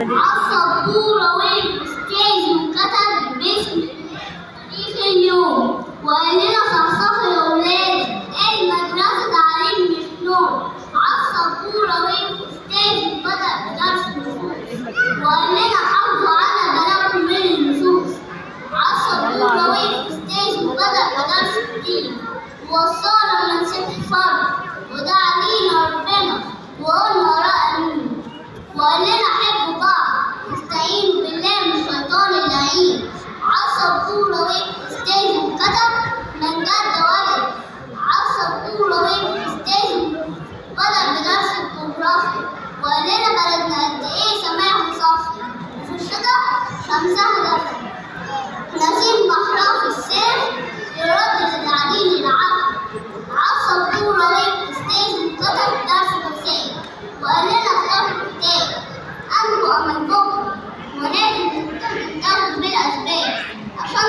عالسبورة والأستاذ وكتب باسم تاريخ اليوم وقال لنا صحصحوا يا ولاد المدرسة تعليم مش نوم. عالسبورة والأستاذ بدأ بدرس النصوص وقال لنا حافظوا على بلاغكم من النصوص. عالسبورة والأستاذ بدأ بدرس الدين ووصانا من ست فرد ودعا لينا ربنا وقلنا رأى وقال لنا حبوا بعض واستعينوا بالله من الشيطان اللعين. عالسبورة والأستاذ كتب من جد ولد. عالسبورة والأستاذ بدأ بدرس الجغرافيا وقال لنا بلدنا قد إيه سماها صافية وفي الشتاء شمسها دافية نسيم بحرها في الصيف يرد للعديل العافية. عالسبورة والأستاذ كتب درس نفسية وقال لنا اختاروا الكتاب أنتوا أمل بكرة ولازم تاخدوا بالأسباب عشان